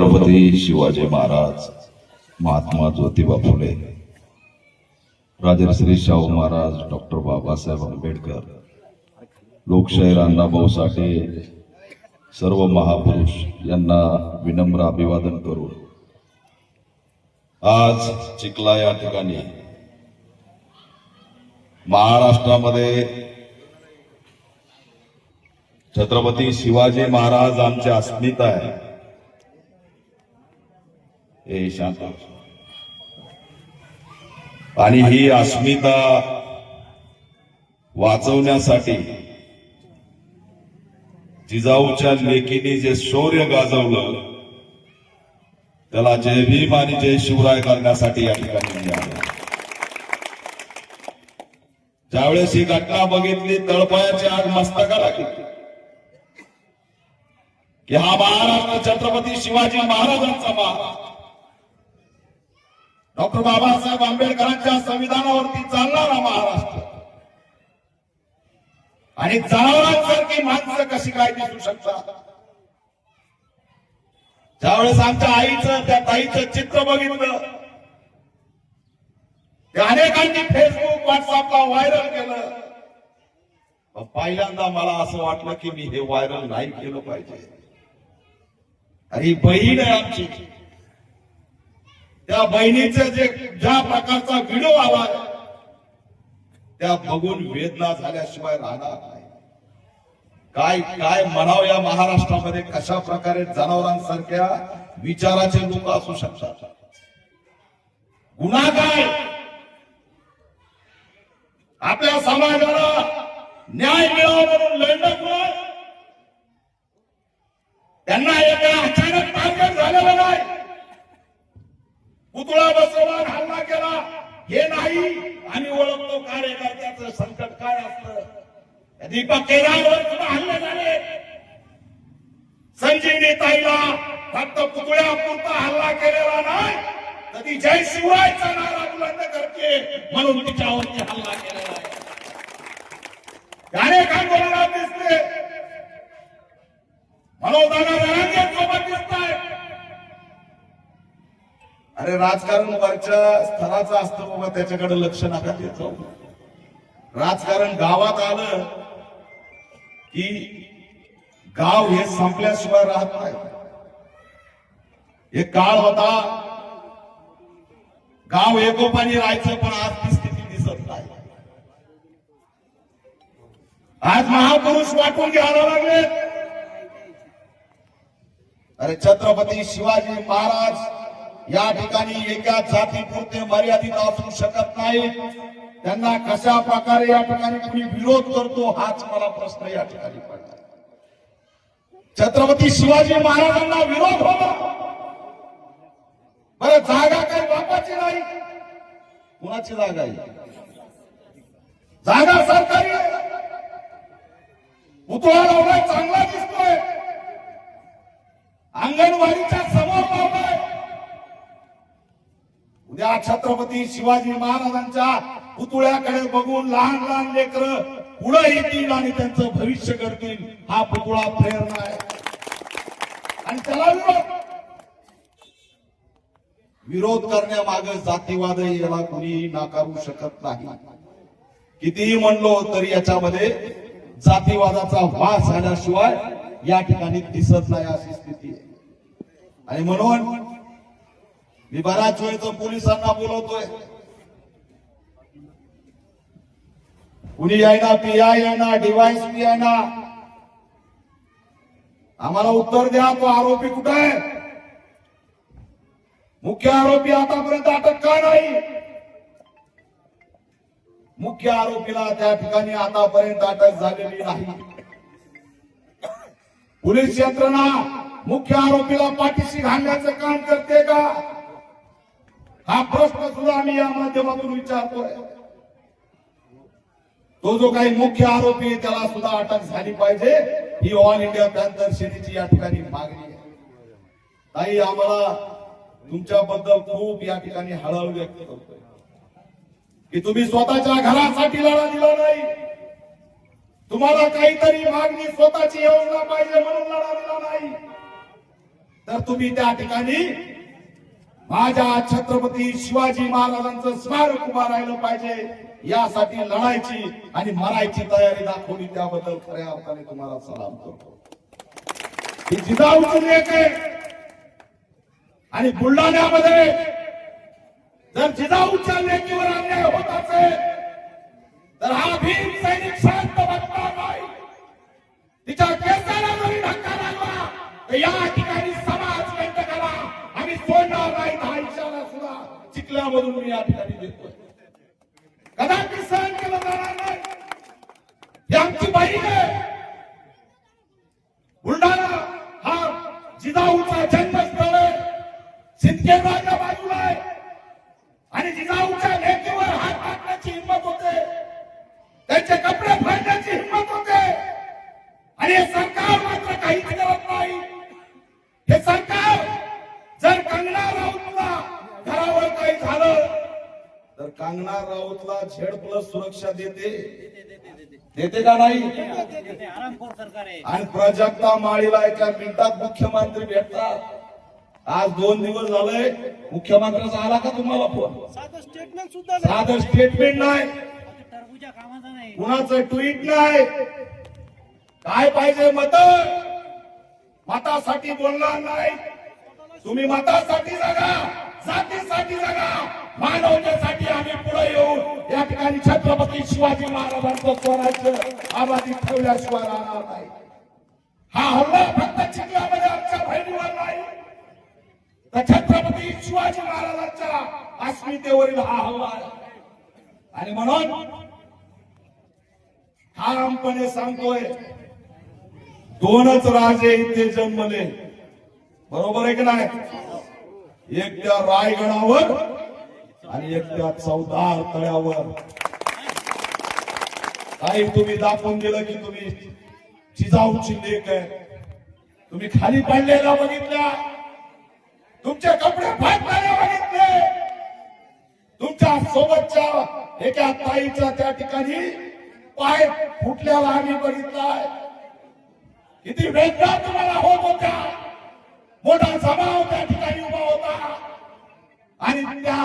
Chhatrapati Shivaji Maharaj, Mahatma Jyotiba Phule, Rajarshi Shahu Maharaj, doctor Babasaheb Ambedkar, लोकशाहीर अण्णाभाऊ साठे, सर्व महापुरुष यांना विनम्र अभिवादन करून आज चिखला या ठिकाणी महाराष्ट्रामध्ये छत्रपती शिवाजी महाराज आमची अस्मिता आहे. हे शांत. आणि ही अस्मिता वाचवण्यासाठी जिजाऊच्या लेकीने जे शौर्य गाजवलं त्याला जय भीम आणि जय शिवराय करण्यासाठी या ठिकाणी मी आलो. ज्यावेळेस ही घटना बघितली तळपायाची आग मस्तकाला घेतली की हा महाराष्ट्र छत्रपती शिवाजी महाराजांचा महाराष्ट्र, डॉक्टर बाबासाहेब आंबेडकरांच्या संविधानावरती चालणारा महाराष्ट्र. आणि जनावरांसारखी माणसं कशी काय दिसू शकतात. ज्यावेळेस आमच्या आईचं त्या ताईचं चित्र बघितलं ते अनेकांनी फेसबुक व्हॉट्सअपला व्हायरल केलं. पहिल्यांदा मला असं वाटलं की मी हे व्हायरल नाही केलं पाहिजे. अरे बहीण आहे आमची, त्या बहिणीचे ज्या प्रकारचा व्हिडिओ आला त्या बघून वेदना झाल्याशिवाय राहणार नाही. काय काय म्हणावं या महाराष्ट्रामध्ये कशा प्रकारे जनावरांसारख्या विचाराचे लोक असू शकतात. गुन्हा काय, आपल्या समाजाला न्याय मिळावा म्हणून लढणं त्यांना एका अचानक टार्गेट झालेलं नाही. पुतळा बसवला, हल्ला केला हे नाही. आम्ही ओळखतो कार्यकर्त्याचं संकट काय असतं. दीपक केदारवर सुद्धा हल्ले झाले. संजीवनी ताईला फक्त पुतळ्यापुरता हल्ला केलेला नाही तर ती जय शिवरायचा नारा बुलंद करते म्हणून तिच्यावरती हल्ला केलेला आहे. अनेक बोलणार दिसते, मनोदाना सोबत दिसत आहे. अरे राजकारण वरच्या स्तराचं असतं बाबा, त्याच्याकडे लक्ष नका देत जाऊ. राजकारण गावात आलं की गाव हे संपल्याशिवाय राहत नाही. एक काळ होता गाव एकोपानी राहायचं, पण आज ती स्थिती दिसत नाही. आज महापुरुष वाटून घ्यायला लागले. अरे छत्रपती शिवाजी महाराज या ठिकाणी एका जातीपुरते मर्यादित असू शकत नाही. त्यांना कशा प्रकारे या ठिकाणी कुणी विरोध करतो हाच मला प्रश्न या ठिकाणी पडला. छत्रपती शिवाजी महाराजांना विरोध होता. बरं जागा काही बापाची नाही, कुणाची जागा आहे? जागा सरकारी आहे. पुतळा लावलाय, चांगला दिसतोय. अंगणवाडीच्या समोर लावलाय. उद्या छत्रपती शिवाजी महाराजांच्या पुतळ्याकडे बघून लहान लहान लेकरं पुढे येतील आणि त्यांचं भविष्य करतील. हा पुतळा प्रेरणा आहे. आणि त्याला विरोध करण्यामागे जातीवाद याला कुणी नाकारू शकत नाही. कितीही म्हणलो तरी याच्यामध्ये जातीवादाचा वास आल्याशिवाय या ठिकाणी दिसत नाही अशी स्थिती आहे. आणि म्हणून मी बऱ्याच वेळेस पोलिसांना बोलवतोय, कुणी यायना, पीआय यायना, डीवायएसपी यायना, आम्हाला उत्तर द्या. तो आरोपी कुठे आहे? मुख्य आरोपी आतापर्यंत अटक का नाही? मुख्य आरोपीला त्या ठिकाणी आतापर्यंत अटक झालेली नाही. पोलीस यंत्रणा मुख्य आरोपीला पाठीशी घालण्याचं काम करते का? हा प्रश्न सुद्धा आम्ही या माध्यमातून विचारतोय. तो जो काही मुख्य आरोपी आहे त्याला सुद्धा अटक झाली पाहिजे, ही ऑल इंडिया पॅंथर सेनेची या ठिकाणी मागणी आहे. ताई, आम्हाला तुमच्याबद्दल खूप या ठिकाणी हळहळ व्यक्त करतोय की तुम्ही स्वतःच्या घरासाठी लढा दिला नाही. तुम्हाला काहीतरी मागणी स्वतःची योजना पाहिजे म्हणून लढा दिला नाही. तर तुम्ही त्या ठिकाणी माझ्या छत्रपती शिवाजी महाराजांचं स्मारक उभा राहिलं पाहिजे यासाठी लढायची आणि मरायची तयारी दाखवली, त्याबद्दल खऱ्या अर्थाने तुम्हाला सलाम करतो. ही जिजाऊची लेक आहे आणि बुलढाण्यामध्ये जर जिजाऊच्या लेकीवर अन्याय होत असेल तर हा भीम सैनिक शांत बसणार नाही. तिच्या केसाला जरी धक्का लागला तर या ठिकाणी समाज कंटकाला आम्ही सोडणार नाही. हा इशारा सुद्धा चिखल्यामधून मी या ठिकाणी देतोय. कदापि सहन केलं जाणार नाही. ही आमची बहीण आहे. बुलढाणा हा जिजाऊचा जन्मस्थळ आहे. सिंदखेडराजा बाजूला आहे आणि जिजाऊच्या लेकीवर हात टाकण्याची हिंमत होते, त्यांचे कपडे फाडण्याची हिंमत होते आणि हे सरकार मात्र काहीच करत नाही. हे सरकार जर कंगना राऊतला घरावर काही झालं तर कंगना राऊतला Z+ सुरक्षा देते का नाही? आणि प्राजक्ता माळीला एका मिनिटात मुख्यमंत्री भेटतात. आज 2 दिवस झाले मुख्यमंत्र्याचा आला का तुम्हाला फोन? साधं स्टेटमेंट नाही, कुणाचं ट्विट नाही. काय पाहिजे? मतासाठी बोलणार नाही. तुम्ही मतासाठी जगा, जातीसाठी जगा, मानवतेसाठी आम्ही पुढे येऊन या ठिकाणी छत्रपती शिवाजी महाराजांचं स्वराज्य आबादीत ठेवल्याशिवाय राहणार नाही. हा हल्ला फक्त चिखल्यामध्ये आमच्या बहिणीवर नाही तर छत्रपती शिवाजी महाराजांच्या अस्मितेवरील हा हल्ला आहे. आणि म्हणून ठामपणे सांगतोय, 2च राजे इथे जन्मले, बरोबर आहे की नाही? एक त्या रायगडावर आणि एक त्या चौदार तळ्यावर. काही तुम्ही दाखवून दिलं की तुम्ही जिजाऊची लेक आहे. तुम्ही खाली पडलेला बघितल्या, तुमचे कपडे फाटलेले बघितले, तुमच्या सोबतच्या एका ताईचा त्या ठिकाणी पाय फुटल्याला आम्ही बघितलाय. किती वेदना तुम्हाला होत होत्या. मोठा जमाव त्या ठिकाणी उभा होता आणि त्या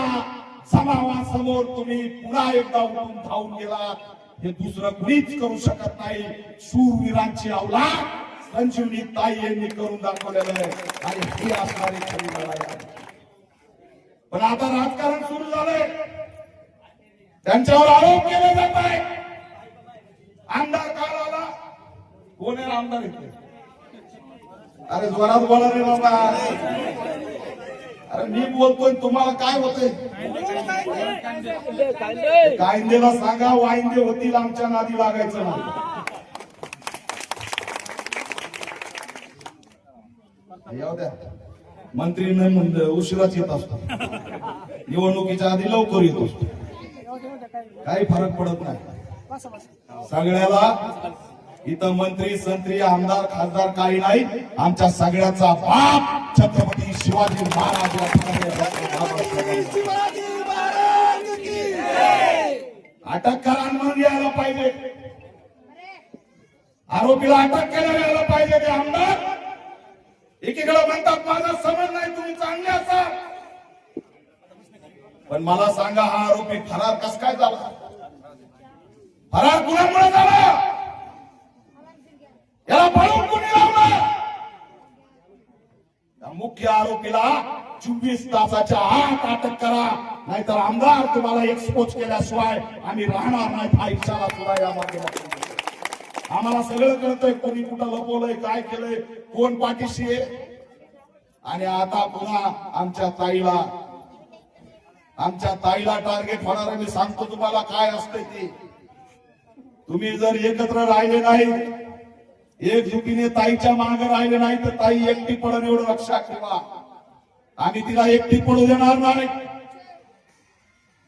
जमावासमोर तुम्ही पुन्हा एकदा उठून धावून गेला. हे दुसरं कुणीच करू शकत नाही. शूरवीरांची अवलाद संजीवनी ताई यांनी करून दाखवलेलं आहे आणि ही असणारी खरी लढाई आहे. पण आता राजकारण सुरू झालंय, त्यांच्यावर आरोप केले जात आहे. आमदार काल आला, कोण आहे आमदार इथे? अरे जोरात बोला रे बाबा. अरे मी बोलतोय, तुम्हाला काय होतंय? कायदेला सांगा वाईंदे होतील, आमच्या नादी लागायचं नाही. येऊ द्या, मंत्री नाही म्हणजे उशिराच येत असतो, निवडणुकीच्या आधी लवकर येत असतो, काही फरक पडत नाही सगळ्याला. इथं मंत्री संत्री आमदार खासदार काही नाही, आमच्या सगळ्याचा बाप छत्रपती शिवाजी महाराज. अटककारांना यायला पाहिजे, आरोपीला अटक केलं यायला पाहिजे. ते आमदार एकीकडे म्हणतात माझा समज नाही, तुम्ही चांगले असा, पण मला सांगा हा आरोपी फरार कस काय झाला? फरार कुणामुळे झाला? याला पळवून कोणी लावलं? मुख्य आरोपीला 24 तासाच्या आत अटक करा, नाहीतर आमदार तुम्हाला एक्सपोज केल्याशिवाय आम्ही राहणार नाही. हा इशारा सुद्धा या माध्यमातून आम्हाला सगळं कळतंय, कोणी कुठं लपवलंय, काय केलंय, कोण पाठीशी आहे. आणि आता पुन्हा आमच्या ताईला टार्गेट होणार आहे. मी सांगतो तुम्हाला काय असते ते. तुम्ही जर एकत्र राहिले नाही, एकजुटीने ताईच्या मागे राहिले नाही तर ताई एकटी पडून, एवढं लक्षात ठेवा. आम्ही तिला एकटी पडू देणार नाही.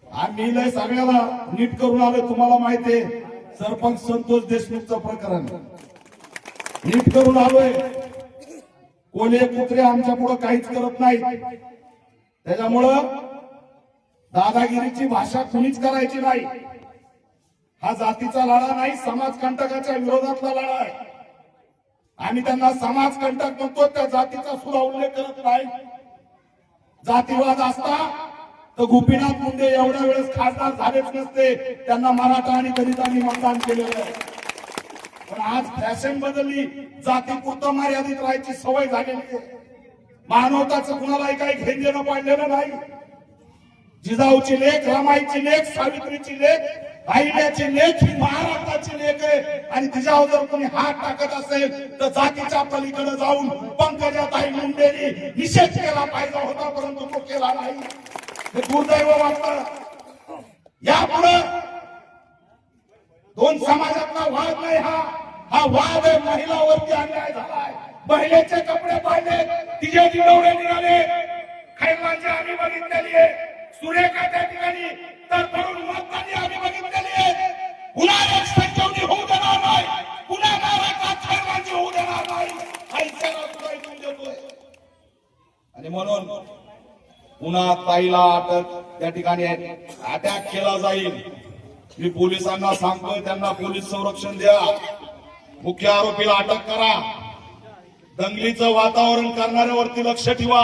आम्ही लय सगळ्याला नीट करून आलो. तुम्हाला माहितीये सरपंच संतोष देशमुखचं प्रकरण नीट करून आलोय. कोणी कुत्रे आमच्या पुढे काहीच करत नाही. त्याच्यामुळं दादागिरीची भाषा कुणीच करायची नाही. हा जातीचा लढा नाही, समाजकंटकाच्या विरोधातला लढा आहे. आम्ही त्यांना समाजकंटक म्हणतो, त्या जातीचा सुद्धा उल्लेख करत नाही. जातीवाद असता तर गोपीनाथ मुंडे एवढ्या वेळेस खासदार झालेच नसते. त्यांना मराठा आणि दलितांनी मतदान केलेलं आहे. पण आज फॅशन बदलली, जातीपुरतं मर्यादित राहायची सवय झालेली आहे. मानवताचं कुणालाही काही घेण देणं पाडलेलं नाही. जिजाऊची लेख, रमाईची लेख, सावित्रीची लेख, अहिल्याची लेख ही महाराष्ट्राची लेख आहे. आणि तिच्यावर जर कोणी हात टाकत असेल तर जातीच्या पलीकडे जाऊन पंकजाताई मुंडेंनी निषेध केला पाहिजे होता, परंतु तो केला नाही. हे दुर्दैव वाटतं. यापुढे दोन समाजातला वाद नाही, हा वाद आहे. महिलावरती अन्याय झालाय. महिलेचे कपडे पाहिले, तिचे जिडवडे निघाले. खैरलांची आम्ही बघितलेली आहे. सुरेखा त्या ठिकाणी तर करून मतदानी आम्ही बघितलेली आहे. पुन्हा एक संजीवनी होऊ देणार नाही. पुन्हा महाराष्ट्रात खैरलांची होऊ देणार नाही. हा इशारा सुद्धा इथून देतोय. आणि म्हणून पुन्हा ताईला अटक त्या ठिकाणी अटॅक केला जाईल. मी पोलिसांना सांगतोय, त्यांना पोलीस संरक्षण द्या. मुख्य आरोपीला अटक करा. दंगलीचं वातावरण करणाऱ्यावरती लक्ष ठेवा.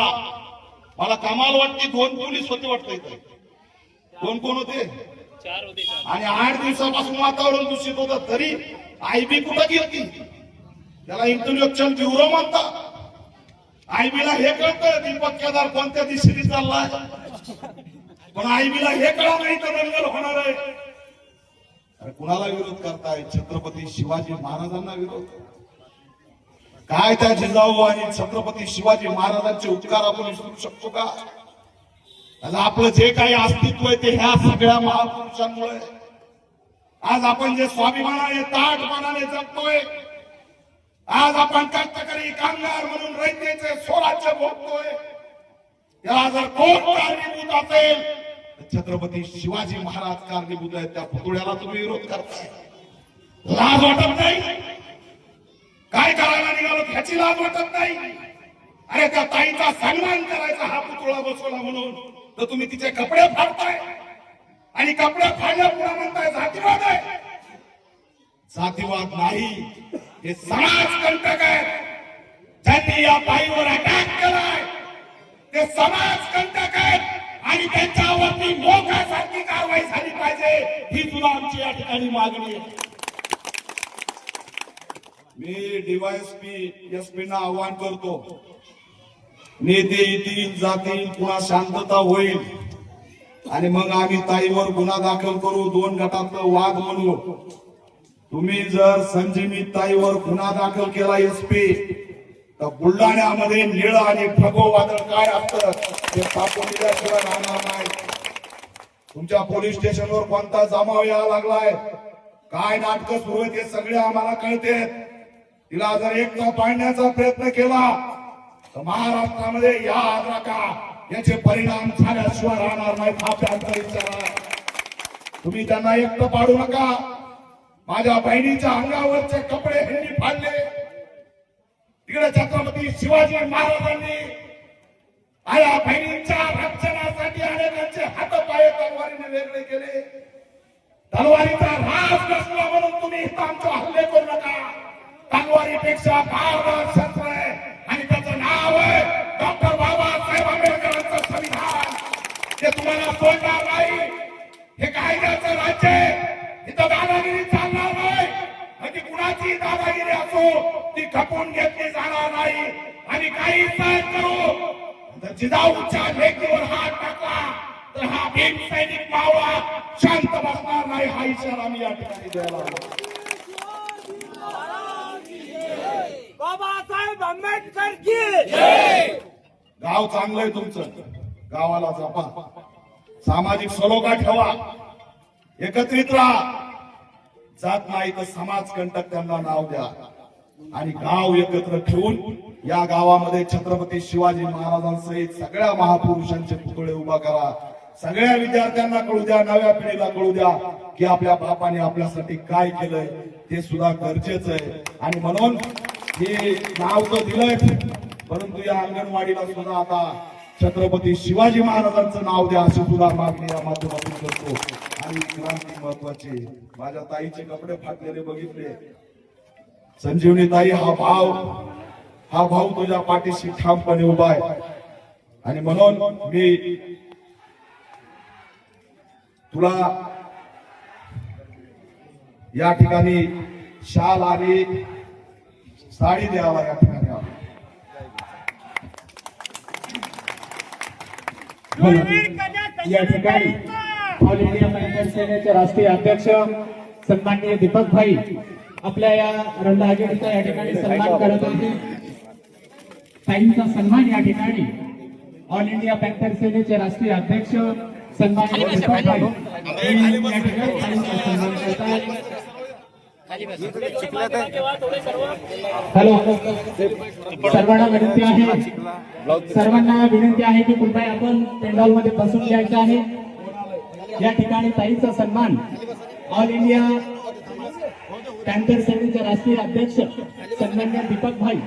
मला कमाल वाटते, 2 पोलीस होते वाटतं इथे. कोण होते? 4 होते. आणि 8 दिवसापासून वातावरण दूषित होतं, तरी आयबी कुठं गेली? त्याला इंटेलेक्च्युअल ब्युरो म्हणतात. आयबीला हे कळतं दीपक केदार कोणत्या दिशेने चाललाय, पण आयबीला हे कळलं नाही तर दंगल होणार आहे. अरे कुणाला विरोध करताय? छत्रपती शिवाजी महाराजांना विरोध. काय त्या जिजाऊ आणि छत्रपती शिवाजी महाराजांचे उपकार आपण विसरू शकतो का? आपलं जे काही अस्तित्व आहे ते ह्या सगळ्या महापुरुषांमुळे. आज आपण जे स्वाभिमानाने ताठमानाने जगतोय, आज आपण कष्टकरी कामगार म्हणून रयतेचे स्वराज्य भोगतोय, त्याला जर कोण कारणीभूत असेल तर छत्रपती शिवाजी महाराज कारणीभूत आहेत. त्या पुतळ्याला तुम्ही विरोध करताय. लाज वाटत नाही? काय करायला निघालो ह्याची लाज वाटत नाही? अरे त्या ताईचा सन्मान करायचा हा पुतळा बसवला म्हणून तर तुम्ही तिचे कपडे फाडताय. आणि कपडे फाडल्या पुन्हा म्हणताय जातीवाद आहे. जातीवाद नाही, हे समाज कंटक आहे. ज्यांनी या ताईवर अटॅक केलाय ते समाज कंटक आहेत. आणि त्यांच्यावरती मोक्यासारखी कारवाई झाली पाहिजे, ही सुद्धा आमची या ठिकाणी मागणी आहे. मी डीवायएसपी एसपीना आव्हान करतो, नेते येतील जातील, पुन्हा शांतता होईल आणि मग आम्ही ताईवर गुन्हा दाखल करू. 2 गटातलं वाद म्हणू. तुम्ही जर संजीवनी ताईवर गुन्हा दाखल केला एसपी, तर बुलढाण्यामध्ये निळ आणि फगो वादळ काय असतं ते तापून दिल्याशिवाय राहणार नाही. तुमच्या पोलीस स्टेशनवर कोणता जमाव यायला लागलाय, काय नाटकं सुरू आहेत हे सगळे आम्हाला कळते. तिला जर एकटा पाडण्याचा प्रयत्न केला तर महाराष्ट्रामध्ये याद राखा, याचे परिणाम झाल्याशिवाय राहणार नाहीत. हा त्यांचा विचार आहे. तुम्ही त्यांना एकटं पाडू नका. माझ्या बहिणीच्या अंगावरचे कपडे ह्यांनी फाडले. तिकडे छत्रपती शिवाजी महाराजांनी आया बहिणींच्या रक्षणासाठी अनेकांचे हातपाय तलवारीने वेगळे केले. तलवारीचा राज नसला म्हणून तुम्ही आमचे हल्ले करू नका. तलवारीपेक्षा भारत शस्त्र आहे आणि त्याचं नाव आहे डॉक्टर बाबासाहेब आंबेडकरांचं संविधान. ते तुम्हाला सोडणार नाही. हे कायद्याचं राज्य आहे. इथं दादागिरी चालणार नाही. म्हणजे कुणाची दादागिरी असो ती खपून घेतली जाणार नाही. आणि काही सहन करू तर जिजाऊच्या लेकीवर हात टाकला तर हा भीम सैनिक मावळा शांत बसणार नाही. हा इशारा मी या ठिकाणी द्यायला बाबासाहेब आंबेडकर की जय. गाव चांगलंय तुमचं, गावाला जपा, सामाजिक सलोखा ठेवा, एकत्रित राहा. जात नाही तर समाज कंटक त्यांना नाव द्या आणि गाव एकत्र ठेवून या गावामध्ये छत्रपती शिवाजी महाराजांसहित सगळ्या महापुरुषांचे पुतळे उभा करा. सगळ्या विद्यार्थ्यांना कळू द्या, नव्या पिढीला कळू द्या की आपल्या बापाने आपल्यासाठी काय केलंय ते सुद्धा गरजेचं आहे. आणि म्हणून हे नाव तर दिलंय, परंतु या अंगणवाडीला सुद्धा आता छत्रपती शिवाजी महाराजांचं नाव द्या अशी सुद्धा मागणी या माध्यमातून करतो. आणि क्रांती महत्वाची, माझ्या ताईचे कपडे फाटलेले बघितले, संजीवनीताई हा भाऊ तुझ्या पाठीशी ठामपणे उभा आहे आणि म्हणून मी तुला या ठिकाणी शाल आणि साडी द्यावा या ठिकाणी आलो. या ठिकाणी ऑल इंडिया महिला सेनेचे राष्ट्रीय अध्यक्ष सन्माननीय दीपक भाई आपल्या या रंगआगीचा या ठिकाणी सन्मान करत होते. ताईंचा सन्मान या ठिकाणी ऑल इंडिया पॅन्थर सेनेचे राष्ट्रीय अध्यक्ष सन्माननीय दीपक भाई या ठिकाणी ताईंचा सन्मान करतात. हॅलो, सर्वांना विनंती आहे की कृपया आपण पेंडॉल मध्ये बसून घ्यायचं आहे. या ठिकाणी ताईचा सन्मान ऑल इंडिया पॅन्थर सेनेचे राष्ट्रीय अध्यक्ष सन्माननीय दीपक भाई